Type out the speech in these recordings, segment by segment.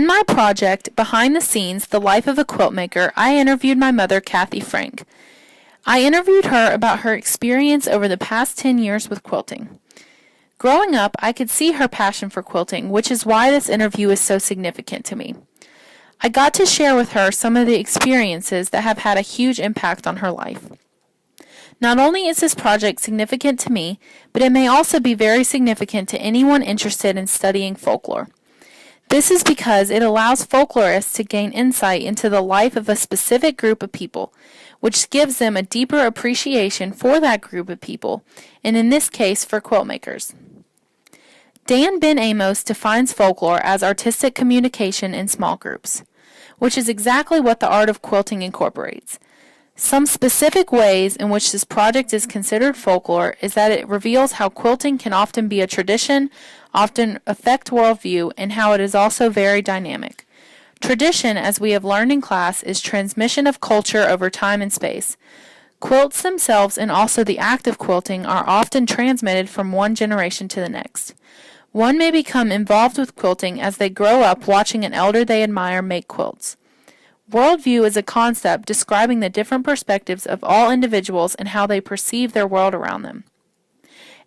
In my project, Behind the Scenes, The Life of a Quilt Maker, I interviewed my mother, Kathy Frank. I interviewed her about her experience over the past 10 years with quilting. Growing up, I could see her passion for quilting, which is why this interview is so significant to me. I got to share with her some of the experiences that have had a huge impact on her life. Not only is this project significant to me, but it may also be very significant to anyone interested in studying folklore. This is because it allows folklorists to gain insight into the life of a specific group of people, which gives them a deeper appreciation for that group of people, and in this case, for quilt makers. Dan Ben Amos defines folklore as artistic communication in small groups, which is exactly what the art of quilting incorporates. Some specific ways in which this project is considered folklore is that it reveals how quilting can often be a tradition, often affect worldview, and how it is also very dynamic. Tradition, as we have learned in class, is transmission of culture over time and space. Quilts themselves and also the act of quilting are often transmitted from one generation to the next. One may become involved with quilting as they grow up watching an elder they admire make quilts. Worldview is a concept describing the different perspectives of all individuals and how they perceive their world around them.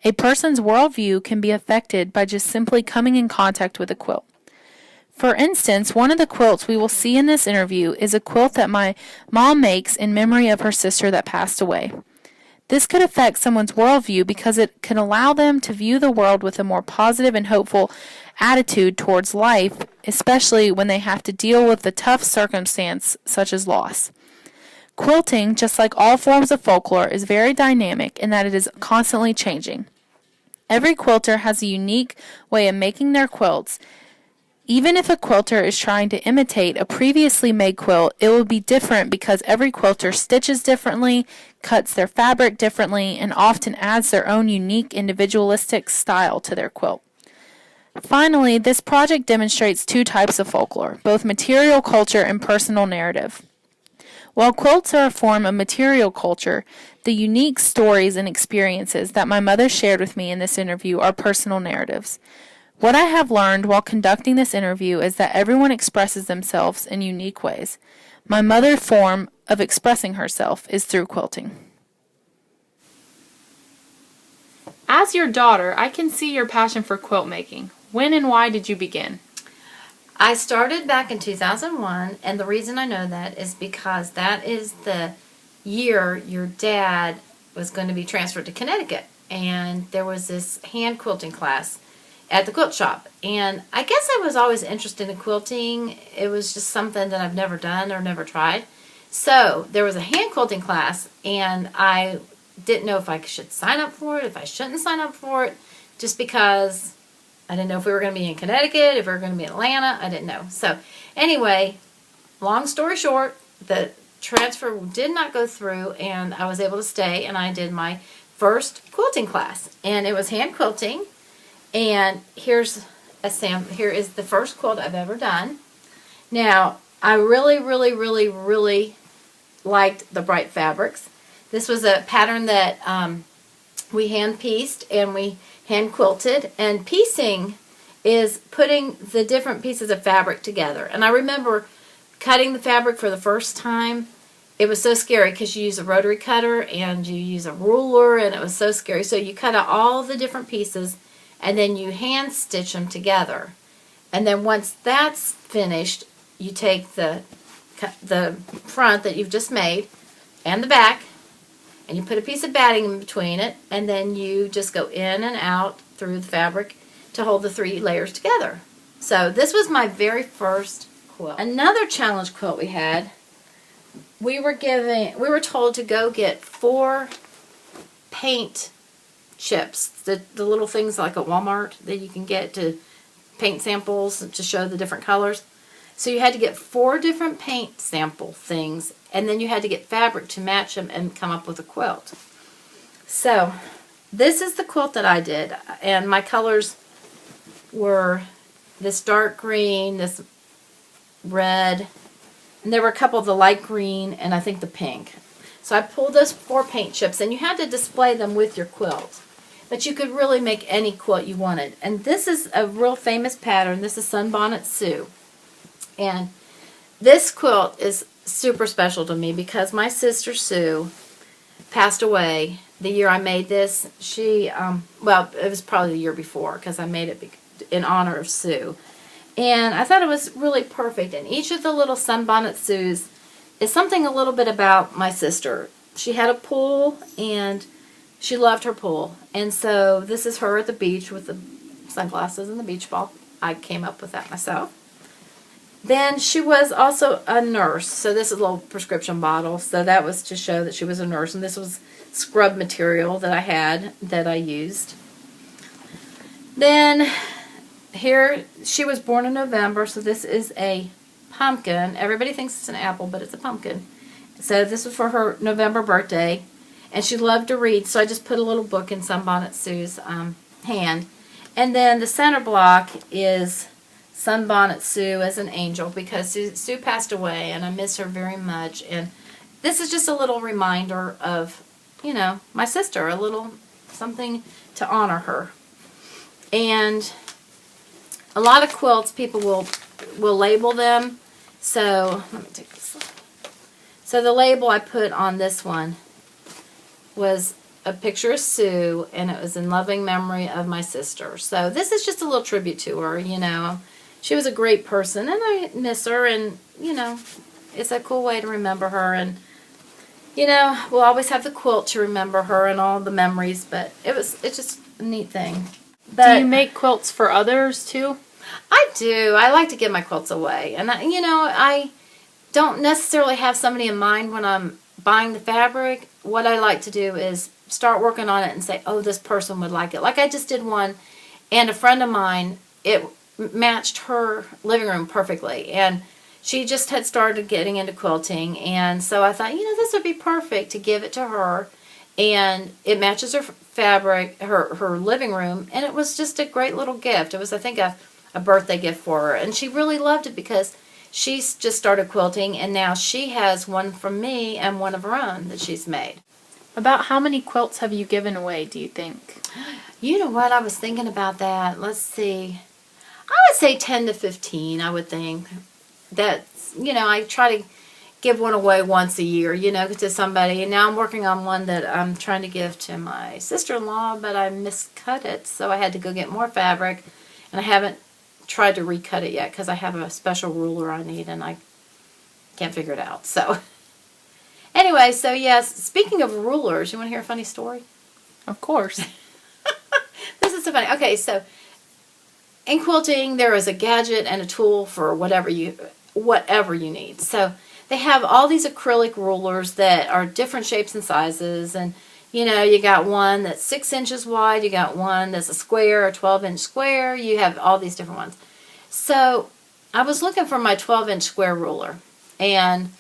A person's worldview can be affected by just simply coming in contact with a quilt. For instance, one of the quilts we will see in this interview is a quilt that my mom makes in memory of her sister that passed away. This could affect someone's worldview because it can allow them to view the world with a more positive and hopeful attitude towards life, especially when they have to deal with the tough circumstance such as loss. Quilting, just like all forms of folklore, is very dynamic in that it is constantly changing. Every quilter has a unique way of making their quilts. Even if a quilter is trying to imitate a previously made quilt, it will be different because every quilter stitches differently, cuts their fabric differently, and often adds their own unique individualistic style to their quilt. Finally, this project demonstrates two types of folklore, both material culture and personal narrative. While quilts are a form of material culture, the unique stories and experiences that my mother shared with me in this interview are personal narratives. What I have learned while conducting this interview is that everyone expresses themselves in unique ways. My mother's form of expressing herself is through quilting. As your daughter, I can see your passion for quilt making. When and why did you begin? I started back in 2001, and the reason I know that is because that is the year your dad was going to be transferred to Connecticut, and there was this hand quilting class at the quilt shop. And I guess I was always interested in quilting. It was just something that I've never done or never tried. So there was a hand quilting class, and I didn't know if I should sign up for it, if I shouldn't sign up for it, just because I didn't know if we were going to be in Connecticut, if we were going to be in Atlanta. I didn't know. So anyway, long story short, the transfer did not go through, and I was able to stay, and I did my first quilting class. And it was hand quilting. And here is the first quilt I've ever done. Now, I really liked the bright fabrics. This was a pattern that we hand pieced and we hand quilted. And piecing is putting the different pieces of fabric together. And I remember cutting the fabric for the first time. It was so scary because you use a rotary cutter and you use a ruler, and it was so scary. So you cut out all the different pieces, and then you hand stitch them together. And then once that's finished, you take the front that you've just made and the back, and you put a piece of batting in between it, and then you just go in and out through the fabric to hold the 3 layers together. So this was my very first quilt. Another challenge quilt we had, we were told to go get 4 paint chips, the little things like at Walmart that you can get to paint samples to show the different colors. So you had to get 4 different paint sample things, and then you had to get fabric to match them and come up with a quilt. So this is the quilt that I did, and my colors were this dark green, this red, and there were a couple of the light green, and I think the pink. So I pulled those 4 paint chips, and you had to display them with your quilt. But you could really make any quilt you wanted. And this is a real famous pattern. This is Sunbonnet Sue. And this quilt is super special to me because my sister Sue passed away the year I made this. She, well, it was probably the year before because I made it in honor of Sue. And I thought it was really perfect. And each of the little Sunbonnet Sues is something a little bit about my sister. She had a pool and she loved her pool. And so this is her at the beach with the sunglasses and the beach ball. I came up with that myself. Then she was also a nurse. So this is a little prescription bottle. So that was to show that she was a nurse. And this was scrub material that I had that I used. Then here, she was born in November. So this is a pumpkin. Everybody thinks it's an apple, but it's a pumpkin. So this was for her November birthday. And she loved to read. So I just put a little book in Sunbonnet Sue's hand. And then the center block is Sunbonnet Sue as an angel because Sue passed away and I miss her very much. And this is just a little reminder of, you know, my sister, a little something to honor her. And a lot of quilts, people will label them. So let me take this off. So the label I put on this one was a picture of Sue, and it was in loving memory of my sister. So this is just a little tribute to her, you know. She was a great person, and I miss her, and, you know, it's a cool way to remember her. And, you know, we'll always have the quilt to remember her and all the memories, but it's just a neat thing. Do you make quilts for others, too? I do. I like to give my quilts away. And, you know, I don't necessarily have somebody in mind when I'm buying the fabric. What I like to do is start working on it and say, oh, this person would like it. Like I just did one, and a friend of mine, it matched her living room perfectly. And she just had started getting into quilting. And so I thought, you know, this would be perfect to give it to her. And it matches her fabric, her living room. And it was just a great little gift. It was, I think, a birthday gift for her. And she really loved it because she's just started quilting. And now she has one from me and one of her own that she's made. About how many quilts have you given away, do you think? You know what? I was thinking about that. Let's see. I would say 10 to 15, I would think. That's, you know, I try to give one away once a year, you know, to somebody. And now I'm working on one that I'm trying to give to my sister-in-law, but I miscut it, so I had to go get more fabric. And I haven't tried to recut it yet because I have a special ruler I need, and I can't figure it out. So, anyway, so yes, speaking of rulers, you want to hear a funny story? Of course. This is so funny. Okay, so in quilting, there is a gadget and a tool for whatever you need. So they have all these acrylic rulers that are different shapes and sizes. And, you know, you got one that's 6 inches wide. You got one that's a square, a 12-inch square. You have all these different ones. So I was looking for my 12-inch square ruler. And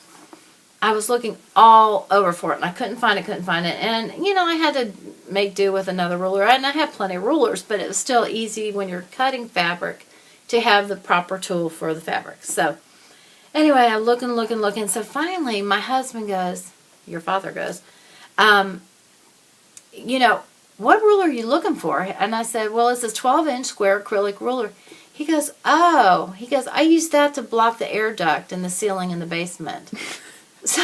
I was looking all over for it, and I couldn't find it. And, you know, I had to make do with another ruler. And I have plenty of rulers, but it was still easy when you're cutting fabric to have the proper tool for the fabric. So, anyway, I'm looking. So, finally, my husband goes, your father goes, you know, what ruler are you looking for? And I said, well, it's this 12-inch square acrylic ruler. He goes, I use that to block the air duct in the ceiling in the basement. So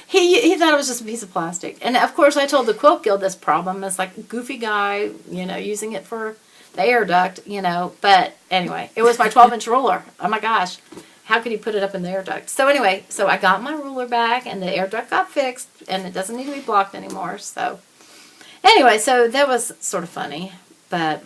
he thought it was just a piece of plastic. And, of course, I told the Quilt Guild this problem. It's like a goofy guy, you know, using it for the air duct, you know. But, anyway, it was my 12-inch ruler. Oh, my gosh. How could he put it up in the air duct? So, anyway, so I got my ruler back, and the air duct got fixed, and it doesn't need to be blocked anymore. So, anyway, so that was sort of funny. But